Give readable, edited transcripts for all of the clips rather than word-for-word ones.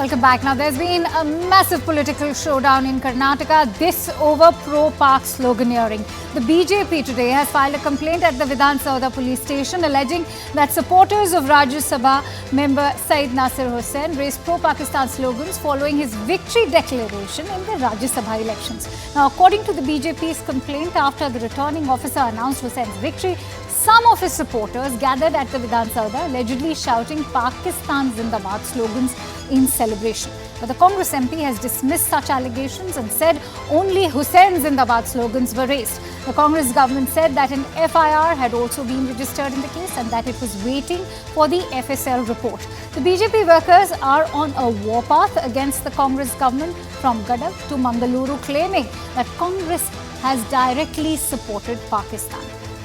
Welcome back. Now, there's been a massive political showdown in Karnataka, this over Pro-Pak sloganeering. The BJP today has filed a complaint at the Vidhan Soudha police station alleging that supporters of Rajya Sabha member Syed Naseer Hussain raised pro-Pakistan slogans following his victory declaration in the Rajya Sabha elections. Now, according to the BJP's complaint, after the returning officer announced Hussein's victory, some of his supporters gathered at the Vidhan Soudha allegedly shouting Pakistan zindabad slogans in celebration. But the Congress MP has dismissed such allegations and said only Hussain zindabad slogans were raised. The Congress government said that an FIR had also been registered in the case and that it was waiting for the FSL report. The BJP workers are on a warpath against the Congress government from Gadag to Mangaluru, claiming that Congress has directly supported Pakistan.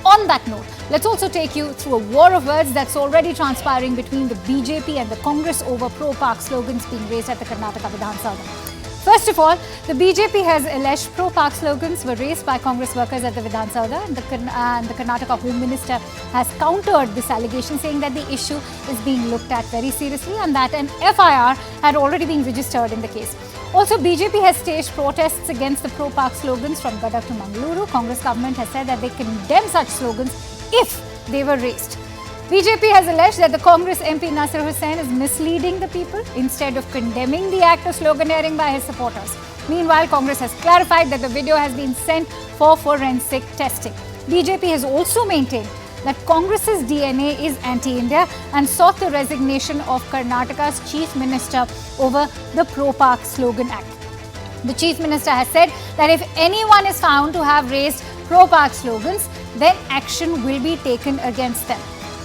On that note, let's also take you through a war of words that's already transpiring between the BJP and the Congress over Pro-Pak slogans being raised at the Karnataka Vidhan Soudha. First of all, the BJP has alleged Pro-Pak slogans were raised by Congress workers at the Vidhan Soudha, and the Karnataka Home Minister has countered this allegation, saying that the issue is being looked at very seriously and that an FIR had already been registered in the case. Also, BJP has staged protests against the Pro-Pak slogans from Gadag to Mangaluru. Congress government has said that they condemn such slogans if they were raised. BJP has alleged that the Congress MP Naseer Hussain is misleading the people instead of condemning the act of sloganeering by his supporters. Meanwhile, Congress has clarified that the video has been sent for forensic testing. BJP has also maintained that Congress's DNA is anti-India and sought the resignation of Karnataka's Chief Minister over the Pro-Pak Slogan Act. The Chief Minister has said that if anyone is found to have raised Pro-Pak slogans, then action will be taken against them.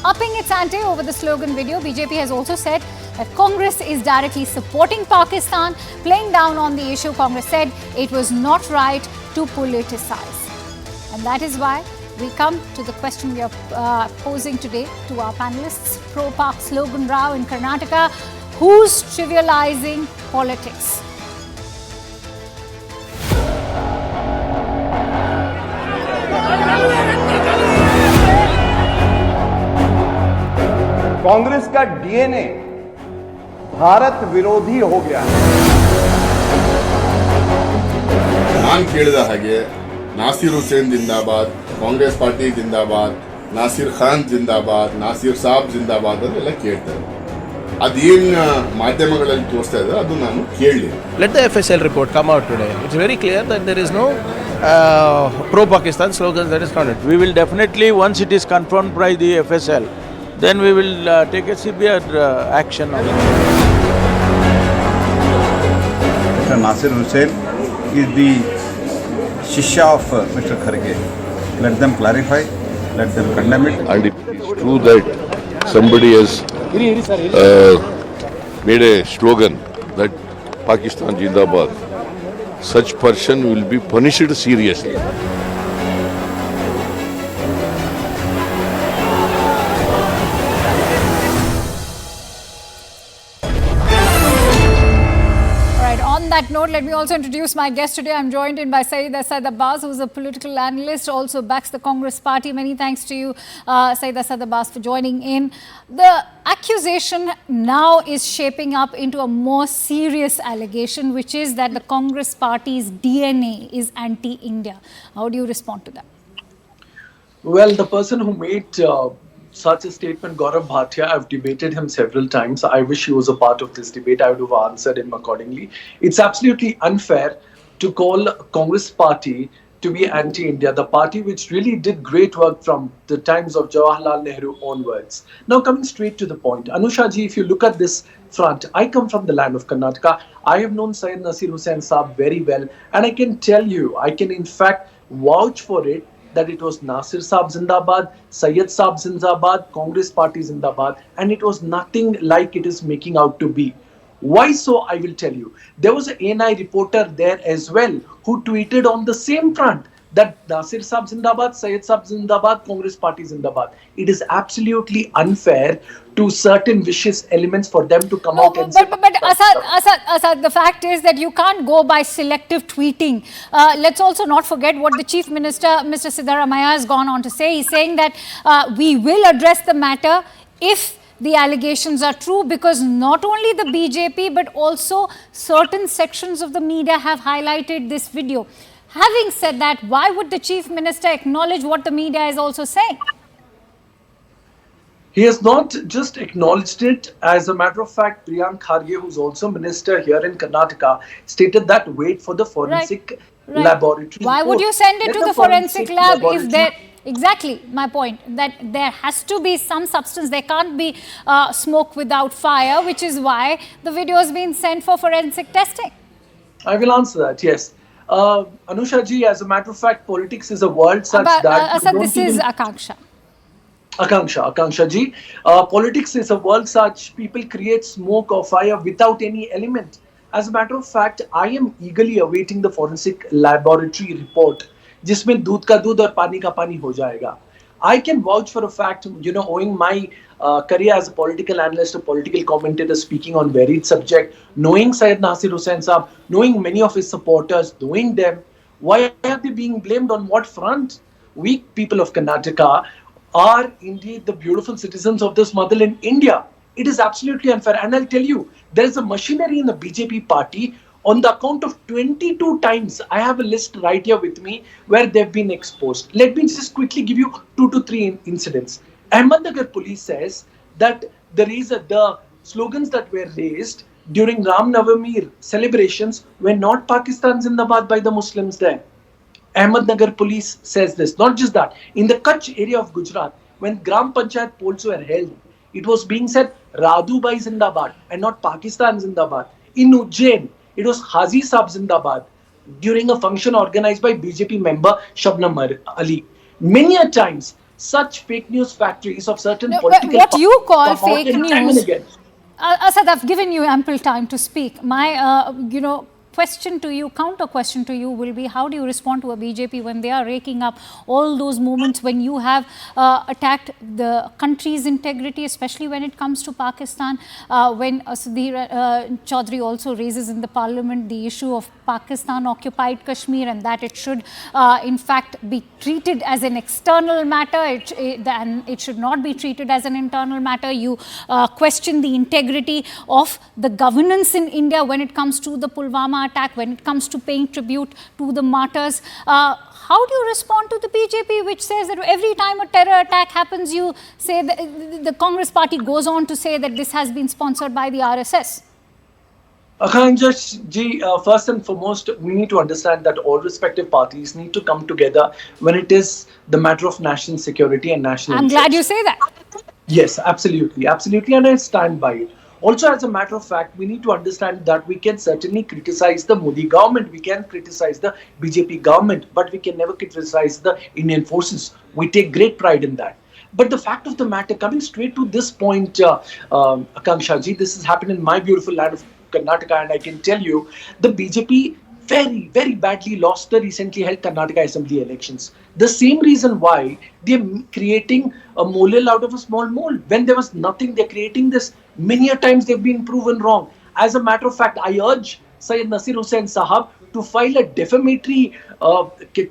Upping its ante over the slogan video, BJP has also said that Congress is directly supporting Pakistan. Playing down on the issue, Congress said it was not right to politicize. And that is why we come to the question we are posing today to our panelists. Pro-Pak slogan row in Karnataka. Who's trivializing politics? Congress का DNA Bharat विरोधी हो गया है। ನಾನು ಕೇಳಿದ ಹಾಗೆ ನಾಸೀರ್ ಹುಸೇನ್ ಜಿಂದಾಬಾದ್, Congress party ಜಿಂದಾಬಾದ್, ನಾಸೀರ್ ಖಾನ್ ಜಿಂದಾಬಾದ್, ನಾಸೀರ್ ಸಾಬ್ ಜಿಂದಾಬಾದ್ ಅಂತೆಲ್ಲ ಕೇಳ್ತಾರೆ. ಅದೇನು ಮಾಧ್ಯಮಗಳಲ್ಲಿ ತೋರಿಸ್ತಾ ಇದ್ದಾರೆ ಅದು ನಾನು ಕೇಳಲಿಲ್ಲ. Let the FSL report come out today. It's very clear that there is no pro-Pakistan slogans that is counted. We will definitely, once it is confirmed by the FSL, then we will take a severe action on it. Mr. Naseer Hussain is the Shishya of Mr. Kharge. Let them clarify, let them condemn it. And if it is true that somebody has made a slogan that Pakistan Zindabad, such person will be punished seriously. On that note, let me also introduce my guest today. I'm joined in by Syed Naseer Hussain, who's a political analyst, also backs the Congress party. Many thanks to you, Syed Naseer Hussain, for joining in. The accusation now is shaping up into a more serious allegation, which is that the Congress party's DNA is anti-India. How do you respond to that? Well, the person who made such a statement, Gaurav Bhatia, I've debated him several times. I wish he was a part of this debate. I would have answered him accordingly. It's absolutely unfair to call Congress party to be anti-India, the party which really did great work from the times of Jawaharlal Nehru onwards. Now, coming straight to the point, Anusha ji, if you look at this front, I come from the land of Karnataka. I have known Syed Naseer Hussain Saab very well, and I can tell you, I can in fact vouch for it, that it was Naseer Saab Zindabad, Syed Saab Zindabad, Congress Party Zindabad, and it was nothing like it is making out to be. Why so? I will tell you. There was an ANI reporter there as well who tweeted on the same front that Naseer Saab Zindabad, Syed Saab Zindabad, Congress Party Zindabad. It is absolutely unfair to certain vicious elements for them to come out and say... But Asad, the fact is that you can't go by selective tweeting. Let's also not forget what the Chief Minister, Mr. Siddaramaiah, has gone on to say. He's saying that we will address the matter if the allegations are true, because not only the BJP but also certain sections of the media have highlighted this video. Having said that, why would the Chief Minister acknowledge what the media is also saying? He has not just acknowledged it. As a matter of fact, Priyank Kharge, who's also minister here in Karnataka, stated that wait for the forensic laboratory. Why would you send it to the forensic lab if there... Exactly my point, that there has to be some substance. There can't be smoke without fire, which is why the video has been sent for forensic testing. I will answer that, yes. Anusha ji, as a matter of fact, politics is a world such that... Asad, this is Akanksha. Akanksha ji, politics is a world such people create smoke or fire without any element. As a matter of fact, I am eagerly awaiting the forensic laboratory report, जिसमें दूध का दूध और पानी का पानी हो जाएगा. I can vouch for a fact, owing my career as a political analyst, a political commentator speaking on varied subject, knowing Syed Naseer Hussain Saab, knowing many of his supporters, knowing them, why are they being blamed on what front? We people of Karnataka are indeed the beautiful citizens of this motherland India. It is absolutely unfair. And I'll tell you, there is a machinery in the BJP party on the account of 22 times. I have a list right here with me where they've been exposed. Let me just quickly give you 2 to 3 incidents. Ahmednagar police says that the slogans that were raised during Ram Navami celebrations were not Pakistan Zindabad by the Muslims there. Ahmednagar police says this. Not just that. In the Kutch area of Gujarat, when Gram Panchayat polls were held, it was being said Radhu Bhai Zindabad and not Pakistan Zindabad. In Ujjain, it was Hazi Saab Zindabad during a function organized by BJP member Shabnam Ali. Many a times, such fake news factories of certain political... What you call fake news... Asad, I've given you ample time to speak. My, question to you, counter question to you will be, how do you respond to a BJP when they are raking up all those moments when you have attacked the country's integrity, especially when it comes to Pakistan, when Sudhir Chaudhary also raises in the parliament the issue of Pakistan occupied Kashmir and that it should in fact be treated as an external matter, and it should not be treated as an internal matter. You question the integrity of the governance in India when it comes to the Pulwama attack, when it comes to paying tribute to the martyrs. How do you respond to the BJP, which says that every time a terror attack happens, you say that the Congress party goes on to say that this has been sponsored by the RSS? Akanksha ji, first and foremost, we need to understand that all respective parties need to come together when it is the matter of national security and national interest. I'm glad you say that. Yes, absolutely, and I stand by it. Also, as a matter of fact, we need to understand that we can certainly criticize the Modi government, we can criticize the BJP government, but we can never criticize the Indian forces. We take great pride in that. But the fact of the matter, coming straight to this point, Akanksha ji, this has happened in my beautiful land of Karnataka, and I can tell you, the BJP very, very badly lost the recently held Karnataka Assembly elections. The same reason why they're creating a molehill out of a small mole. When there was nothing, they're creating this. Many a times they've been proven wrong. As a matter of fact, I urge Syed Naseer Hussain Sahab to file a defamatory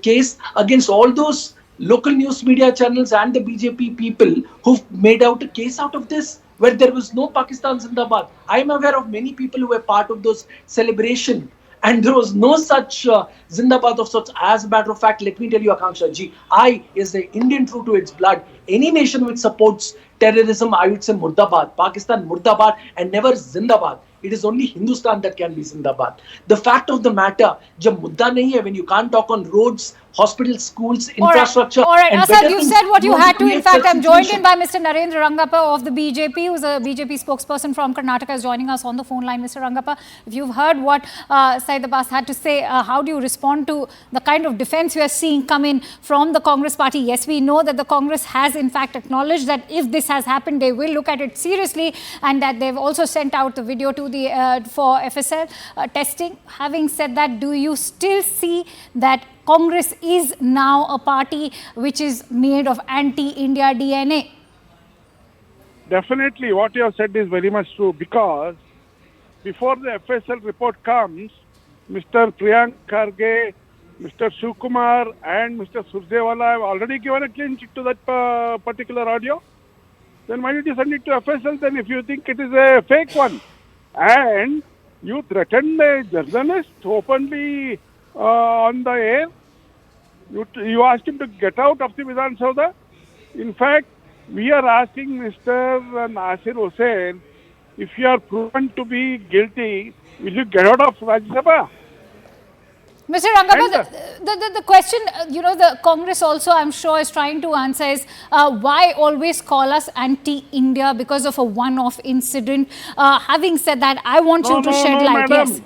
case against all those local news media channels and the BJP people who've made out a case out of this, where there was no Pakistan Zindabad. I am aware of many people who were part of those celebrations, and there was no such Zindabad of sorts. As a matter of fact, let me tell you, Akanksha ji, I is the Indian true to its blood. Any nation which supports terrorism, I would say Murdabad, Pakistan Murdabad, and never Zindabad. It is only Hindustan that can be Zindabad. The fact of the matter, jab mudda nahi hai, when you can't talk on roads, hospitals, schools, infrastructure. All right, Asad, you said what you had to. In fact, I'm joined in by Mr. Narendra Rangappa of the BJP, who's a BJP spokesperson from Karnataka, is joining us on the phone line. Mr. Rangappa, if you've heard what Syed Abbas had to say, how do you respond to the kind of defense we are seeing come in from the Congress party? Yes, we know that the Congress has in fact acknowledged that if this has happened, they will look at it seriously, and that they've also sent out the video to the for FSL testing. Having said that, do you still see that Congress is now a party which is made of anti-India DNA? Definitely, what you have said is very much true, because before the FSL report comes, Mr. Priyank Kharge, Mr. Shivkumar and Mr. Surjewala have already given a clean chit to that particular audio. then why did you send it to FSL then if you think it is a fake one? And you threatened a journalist openly on the air. You asked him to get out of the Vidhan Sabha. In fact, we are asking Mr. Naseer Hussain, if you are proven to be guilty, will you get out of Rajya Sabha? Mr. Rangappa, the question, the Congress also, I'm sure, is trying to answer is why always call us anti-India because of a one-off incident? Having said that, I want you to shed light. Madam. Yes.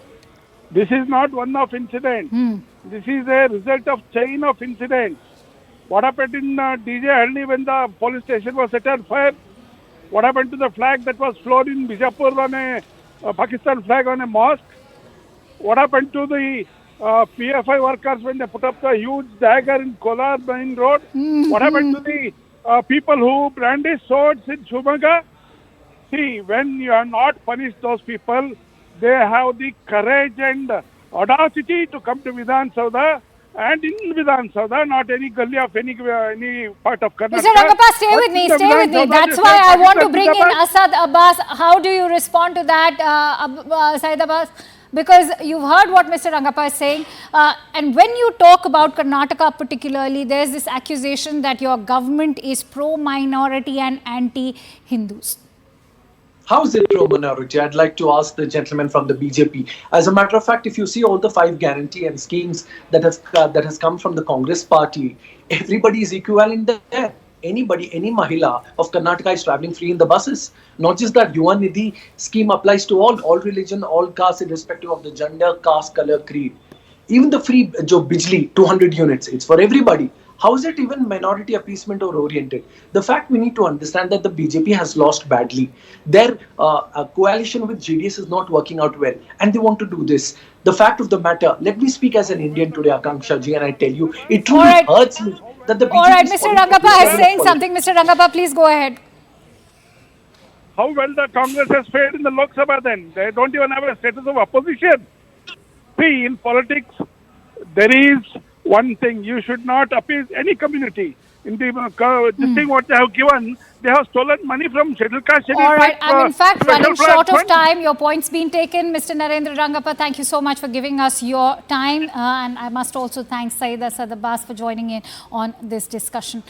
This is not one-off incident. This is a result of chain of incidents. What happened in DJ Halli when the police station was set on fire? What happened to the flag that was flown in Bijapur on a Pakistan flag on a mosque? What happened to the PFI workers when they put up the huge dagger in Kolar main road? What happened to the people who brandished swords in Shumaga? See, when you are not punished those people, they have the courage and audacity to come to Vidhan Sabha, and in Vidhan Sabha, not any gully of any part of Karnataka. Mr. Rangappa, stay with me. That's why I want to bring in Asad Abbas. How do you respond to that, Syed Abbas? Because you've heard what Mr. Rangappa is saying. And when you talk about Karnataka particularly, there's this accusation that your government is pro-minority and anti-Hindus. How is it pro-minority? I'd like to ask the gentleman from the BJP. As a matter of fact, if you see all the 5 guarantee and schemes that has come from the Congress party, everybody is equivalent there. Anybody, any Mahila of Karnataka is traveling free in the buses. Not just that, Yuva Nidhi scheme applies to all religion, all castes, irrespective of the gender, caste, color, creed. Even the free Bijli, 200 units, it's for everybody. How is it even minority appeasement or oriented? The fact we need to understand that the BJP has lost badly. Their coalition with GDS is not working out well, and they want to do this. The fact of the matter, let me speak as an Indian today, Akanksha ji, and I tell you, it truly hurts me that the BJP. All right, Mr. Rangappa is saying something. Mr. Rangappa, please go ahead. How well the Congress has fared in the Lok Sabha then? They don't even have a status of opposition. See, in politics, there is one thing, you should not appease any community. In the this thing what they have given, they have stolen money from scheduled caste. All right, I'm in fact running short of time. Your point's been taken. Mr. Narendra Rangappa, thank you so much for giving us your time. And I must also thank Syed Asad Abbas for joining in on this discussion.